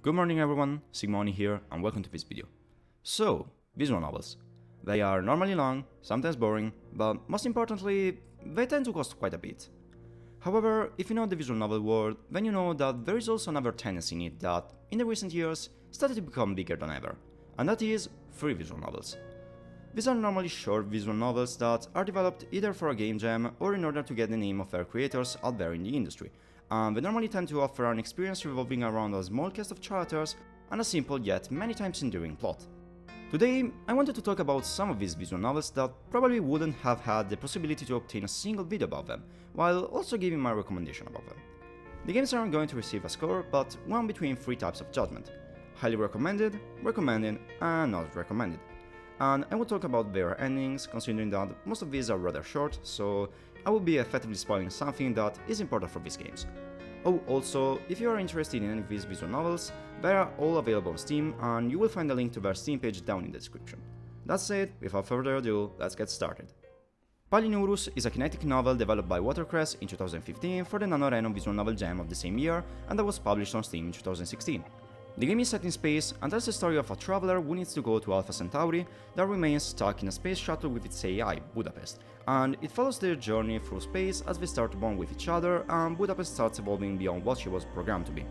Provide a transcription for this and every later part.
Good morning everyone, SigmaOni here and welcome to this video. So, visual novels. They are normally long, sometimes boring, but most importantly, they tend to cost quite a bit. However, if you know the visual novel world, then you know that there is also another tendency in it that, in the recent years, started to become bigger than ever, and that is free visual novels. These are normally short visual novels that are developed either for a game jam or in order to get the name of their creators out there in the industry. They normally tend to offer an experience revolving around a small cast of characters and a simple yet many times enduring plot. Today, I wanted to talk about some of these visual novels that probably wouldn't have had the possibility to obtain a single video about them, while also giving my recommendation about them. The games aren't going to receive a score, but one between three types of judgment: highly recommended, recommended, and not recommended. And I will talk about their endings, considering that most of these are rather short, so I will be effectively spoiling something that is important for these games. Oh, also, if you are interested in any of these visual novels, they are all available on Steam, and you will find a link to their Steam page down in the description. That said, without further ado, let's get started. Palinurus is a kinetic novel developed by Watercress in 2015 for the NaNoWriMo visual novel jam of the same year, and that was published on Steam in 2016. The game is set in space and tells the story of a traveler who needs to go to Alpha Centauri that remains stuck in a space shuttle with its AI, Budapest, and it follows their journey through space as they start to bond with each other and Budapest starts evolving beyond what she was programmed to be.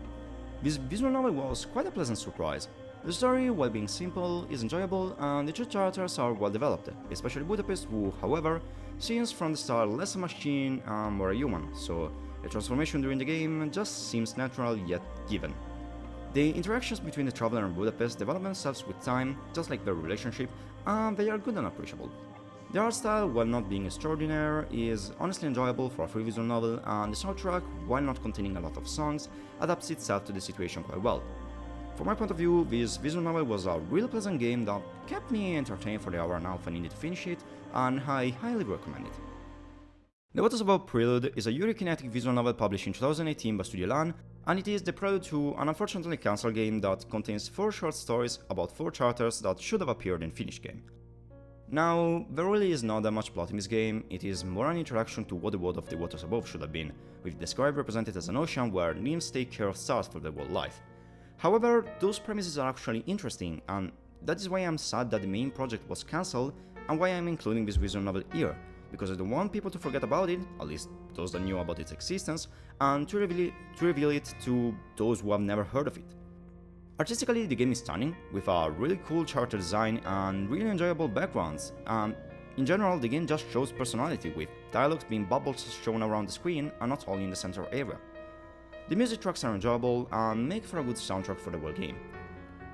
This visual novel was quite a pleasant surprise. The story, while being simple, is enjoyable and the two characters are well developed, especially Budapest who, however, seems from the start less a machine and more a human, so the transformation during the game just seems natural yet given. The interactions between the traveler and Budapest develop themselves with time, just like their relationship, and they are good and appreciable. The art style, while not being extraordinary, is honestly enjoyable for a free visual novel, and the soundtrack, while not containing a lot of songs, adapts itself to the situation quite well. From my point of view, this visual novel was a real pleasant game that kept me entertained for the hour and a half I needed to finish it, and I highly recommend it. The What is About Prelude is a Euro-kinetic visual novel published in 2018 by Studio Lan, and it is the prelude to an unfortunately cancelled game that contains 4 short stories about 4 characters that should have appeared in the finished game. Now, there really is not that much plot in this game, it is more an introduction to what the world of the waters above should have been, with the sky represented as an ocean where nymphs take care of stars for their world life. However, those premises are actually interesting, and that is why I'm sad that the main project was cancelled and why I'm including this visual novel here, because I don't want people to forget about it, at least those that knew about its existence, and to reveal it to those who have never heard of it. Artistically, the game is stunning, with a really cool character design and really enjoyable backgrounds, and in general the game just shows personality, with dialogues being bubbles shown around the screen and not only in the center area. The music tracks are enjoyable and make for a good soundtrack for the whole game.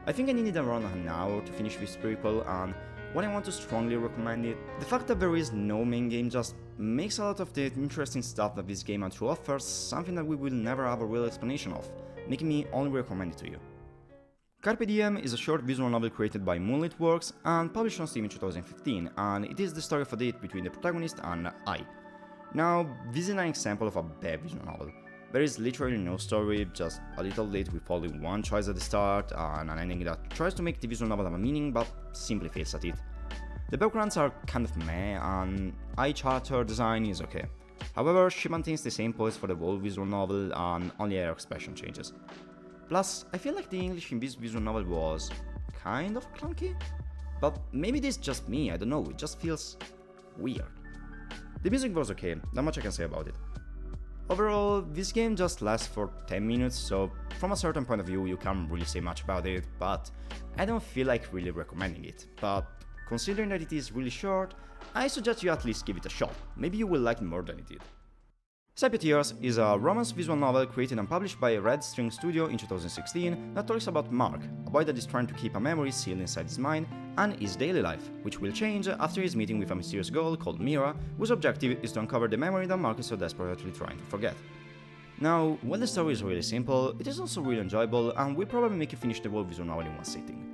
I think I needed around an hour to finish this prequel, and while I want to strongly recommend it, the fact that there is no main game just makes a lot of the interesting stuff that this game has to offer something that we will never have a real explanation of, making me only recommend it to you. Carpe Diem is a short visual novel created by Moonlit Works and published on Steam in 2015, and it is the story of a date between the protagonist and I. Now, this is an example of a bad visual novel. There is literally no story, just a little date with only one choice at the start, and an ending that tries to make the visual novel have a meaning but simply fails at it. The backgrounds are kind of meh, and eye character design is okay. However, she maintains the same pose for the whole visual novel and only her expression changes. Plus, I feel like the English in this visual novel was kind of clunky? But maybe this is just me, I don't know, it just feels weird. The music was okay, not much I can say about it. Overall, this game just lasts for 10 minutes, so from a certain point of view you can't really say much about it, but I don't feel like really recommending it. But considering that it is really short, I suggest you at least give it a shot, maybe you will like it more than it did. Sepeteers is a romance visual novel created and published by Red String Studio in 2016 that talks about Mark, a boy that is trying to keep a memory sealed inside his mind, and his daily life, which will change after his meeting with a mysterious girl called Mira, whose objective is to uncover the memory that Mark is so desperately trying to forget. Now, while the story is really simple, it is also really enjoyable and will probably make you finish the whole visual novel in one sitting.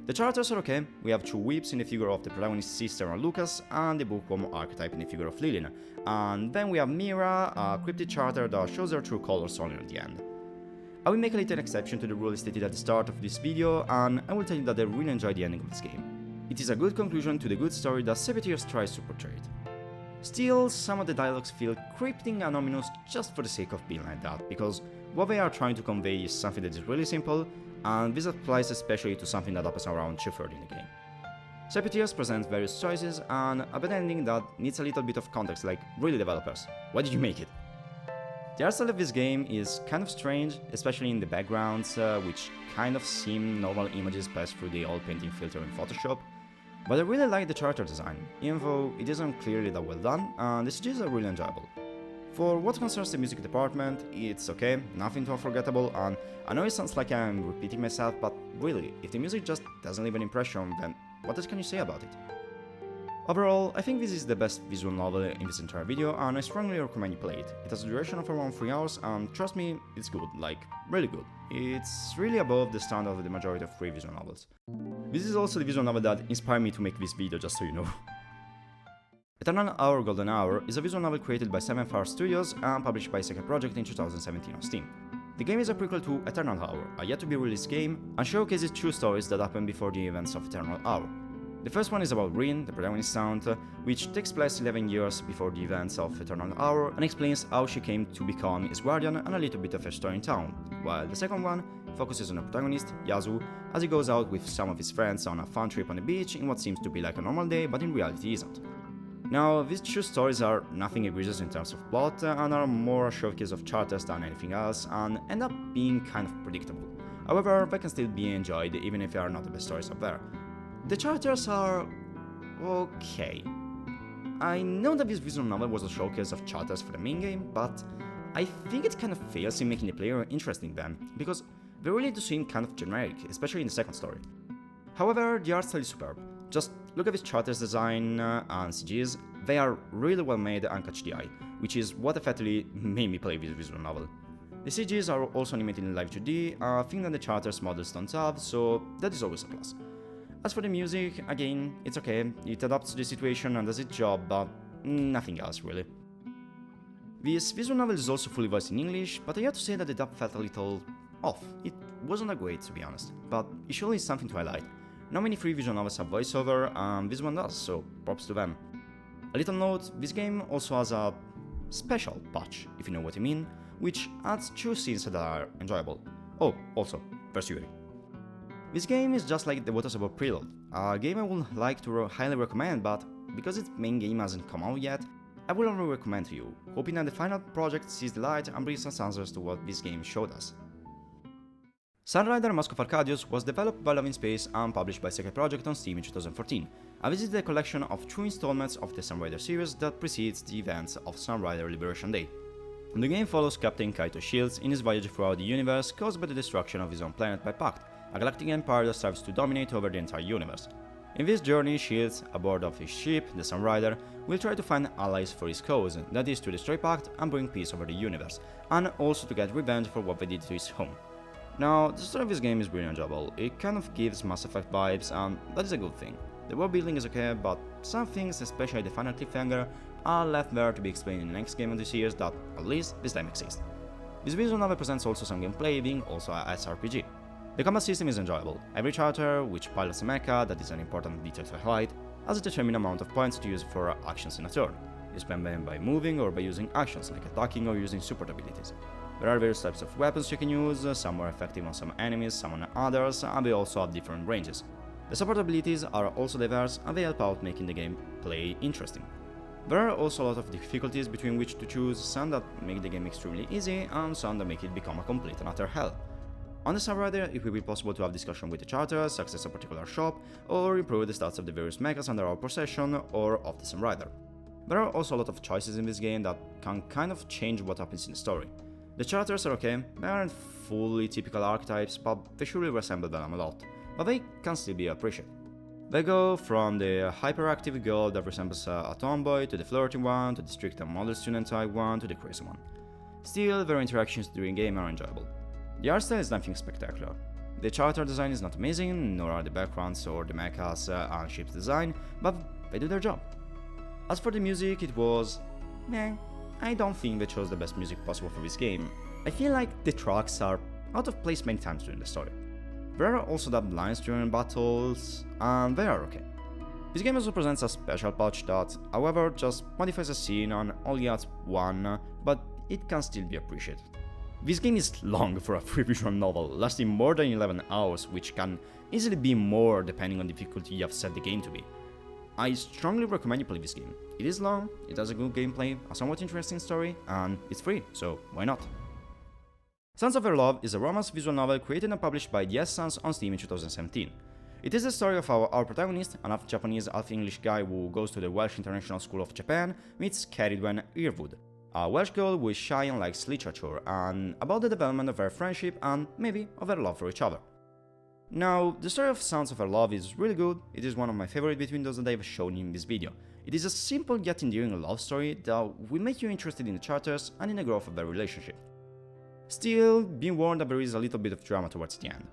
The characters are okay, we have 2 whips in the figure of the protagonist's sister and Lucas, and the bookworm archetype in the figure of Lillian, and then we have Mira, a cryptid character that shows her true colors only at the end. I will make a little exception to the rule stated at the start of this video, and I will tell you that I really enjoyed the ending of this game. It is a good conclusion to the good story that Sepeteers tries to portray it. Still, some of the dialogues feel cryptic and ominous just for the sake of being like that, because what they are trying to convey is something that is really simple, and this applies especially to something that happens around 2:30 in the game. Sepeteers presents various choices and a bad ending that needs a little bit of context, like, really developers, why did you make it? The art style of this game is kind of strange, especially in the backgrounds, which kind of seem normal images passed through the old painting filter in Photoshop. But I really like the character design, even though it isn't clearly that well done, and the CGs are really enjoyable. For what concerns the music department, it's okay, nothing too unforgettable, and I know it sounds like I'm repeating myself, but really, if the music just doesn't leave an impression, then what else can you say about it? Overall, I think this is the best visual novel in this entire video, and I strongly recommend you play it. It has a duration of around 3 hours, and trust me, it's good, like, really good. It's really above the standard of the majority of free visual novels. This is also the visual novel that inspired me to make this video, just so you know. Eternal Hour Golden Hour is a visual novel created by 7 Far Studios and published by Second Project in 2017 on Steam. The game is a prequel to Eternal Hour, a yet-to-be-released game, and showcases true stories that happen before the events of Eternal Hour. The first one is about Rin, the protagonist's aunt, which takes place 11 years before the events of Eternal Hour and explains how she came to become his guardian and a little bit of her story in town, while the second one focuses on the protagonist, Yasu, as he goes out with some of his friends on a fun trip on the beach in what seems to be like a normal day, but in reality isn't. Now, these two stories are nothing egregious in terms of plot and are more a showcase of characters than anything else and end up being kind of predictable. However, they can still be enjoyed even if they are not the best stories out there. The characters are okay. I know that this visual novel was a showcase of characters for the main game, but I think it kind of fails in making the player interesting then, because they really do seem kind of generic, especially in the second story. However, the art style is superb. Just look at this character's design and CGs, they are really well made and catch the eye, which is what effectively made me play this visual novel. The CGs are also animated in live 2D, a thing that the character's models don't have, so that is always a plus. As for the music, again, it's okay, it adapts to the situation and does its job, but nothing else really. This visual novel is also fully voiced in English, but I have to say that the dub felt a little off. It wasn't that great, to be honest, but it surely is something to highlight. Not many free visual novels have voiceover, and this one does, so props to them. A little note, this game also has a special patch, if you know what I mean, which adds 2 scenes that are enjoyable. Oh, also, there's Yuri. This game is just like the Waters about Prelude, a game I would like to highly recommend, but because its main game hasn't come out yet, I will only recommend to you, hoping that the final project sees the light and brings us answers to what this game showed us. Sunrider Mask of Arcadius was developed by Love in Space and published by Second Project on Steam in 2014, and this is the collection of 2 installments of the Sunrider series that precedes the events of Sunrider Liberation Day. The game follows Captain Kaito Shields in his voyage throughout the universe caused by the destruction of his own planet by Pact, a galactic empire that strives to dominate over the entire universe. In this journey, Shields, aboard of his ship, the Sunrider, will try to find allies for his cause, that is to destroy Pact and bring peace over the universe, and also to get revenge for what they did to his home. Now, the story of this game is really enjoyable, it kind of gives Mass Effect vibes, and that is a good thing. The world building is okay, but some things, especially the final cliffhanger, are left there to be explained in the next game of the series that, at least, this time exist. This visual novel presents also some gameplay, being also a SRPG. The combat system is enjoyable. Every character, which pilots a mecha, that is an important detail to highlight, has a determined amount of points to use for actions in a turn. You spend them by moving or by using actions like attacking or using support abilities. There are various types of weapons you can use, some more effective on some enemies, some on others, and they also have different ranges. The support abilities are also diverse and they help out making the game play interesting. There are also a lot of difficulties between which to choose, some that make the game extremely easy and some that make it become a complete and utter hell. On the Sunrider, it will be possible to have discussion with the characters, access a particular shop, or improve the stats of the various mechas under our possession or of the Sunrider. There are also a lot of choices in this game that can kind of change what happens in the story. The characters are okay, they aren't fully typical archetypes, but they surely resemble them a lot, but they can still be appreciated. They go from the hyperactive girl that resembles a tomboy, to the flirty one, to the strict and model student type one, to the crazy one. Still, their interactions during game are enjoyable. The art style is nothing spectacular. The character design is not amazing, nor are the backgrounds or the mechas and ships design, but they do their job. As for the music, it was meh. I don't think they chose the best music possible for this game. I feel like the tracks are out of place many times during the story. There are also dubbed lines during battles, and they are okay. This game also presents a special patch that, however, just modifies a scene and only adds 1, but it can still be appreciated. This game is long for a free visual novel, lasting more than 11 hours, which can easily be more depending on the difficulty you have set the game to be. I strongly recommend you play this game. It is long, it has a good gameplay, a somewhat interesting story, and it's free, so why not? Sons of Her Love is a romance visual novel created and published by The Sons on Steam in 2017. It is the story of our protagonist, an half-Japanese, half-English guy who goes to the Welsh International School of Japan, meets Ceridwen Earwood, a Welsh girl who is shy and likes literature, and about the development of their friendship and maybe of their love for each other. Now, the story of Sons of Her Love is really good. It is one of my favorite between those that I've shown in this video. It is a simple yet endearing love story that will make you interested in the characters and in the growth of their relationship. Still, be warned that there is a little bit of drama towards the end.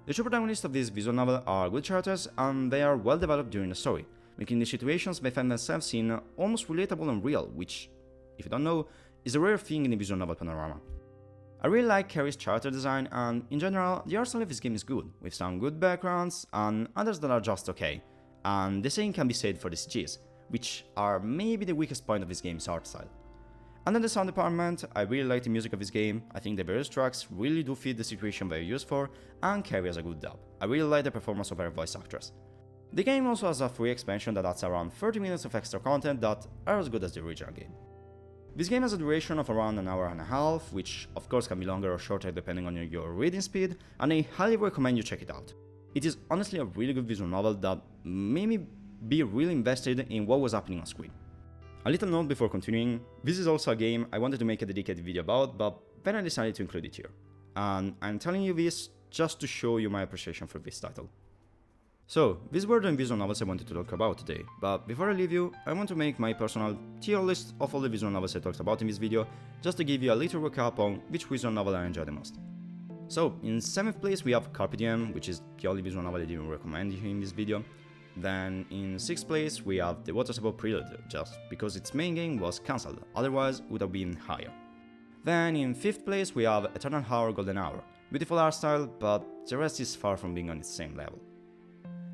The two protagonists of this visual novel are good characters and they are well developed during the story, making the situations they find themselves in almost relatable and real, which, if you don't know, is a rare thing in the visual novel panorama. I really like Carrie's character design, and in general, the art style of this game is good, with some good backgrounds and others that are just okay, and the same can be said for the CGs, which are maybe the weakest point of this game's art style. Under the sound department, I really like the music of this game. I think the various tracks really do fit the situation they're used for, and Carrie has a good dub. I really like the performance of her voice actress. The game also has a free expansion that adds around 30 minutes of extra content that are as good as the original game. This game has a duration of around an hour and a half, which of course can be longer or shorter depending on your reading speed, and I highly recommend you check it out. It is honestly a really good visual novel that made me be really invested in what was happening on screen. A little note before continuing, this is also a game I wanted to make a dedicated video about, but then I decided to include it here. And I'm telling you this just to show you my appreciation for this title. So, these were the visual novels I wanted to talk about today, but before I leave you, I want to make my personal tier list of all the visual novels I talked about in this video, just to give you a little recap on which visual novel I enjoy the most. So, in 7th place we have Carpe Diem, which is the only visual novel I didn't recommend in this video. Then in 6th place we have the water-stable Prelude, just because its main game was cancelled, otherwise it would have been higher. Then in 5th place we have Eternal Hour Golden Hour, beautiful art style, but the rest is far from being on its same level.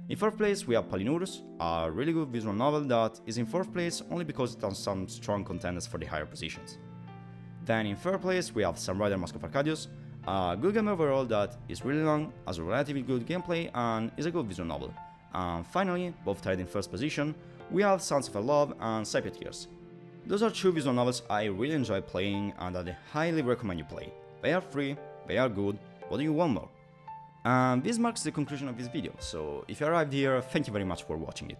In 4th place we have Palinurus, a really good visual novel that is in 4th place only because it has some strong contenders for the higher positions. Then in 3rd place we have Sunrider Mask of Arcadius, a good game overall that is really long, has a relatively good gameplay and is a good visual novel. And finally, both tied in 1st position, we have Sons of Her Love and Sepeteers. Those are two visual novels I really enjoy playing and that I highly recommend you play. They are free, they are good, what do you want more? And this marks the conclusion of this video, so if you arrived here, thank you very much for watching it.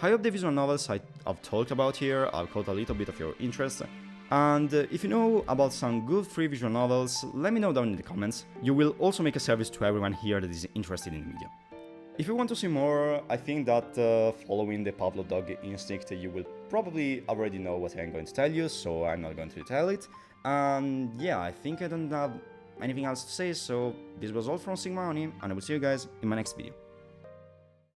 I hope the visual novels I've talked about here have caught a little bit of your interest, and if you know about some good free visual novels, let me know down in the comments. You will also make a service to everyone here that is interested in the media. If you want to see more, I think that following the Pavlov dog instinct, you will probably already know what I'm going to tell you, so I'm not going to tell it. And yeah, I think I don't have anything else to say, so this was all from SigmaOni, and I will see you guys in my next video.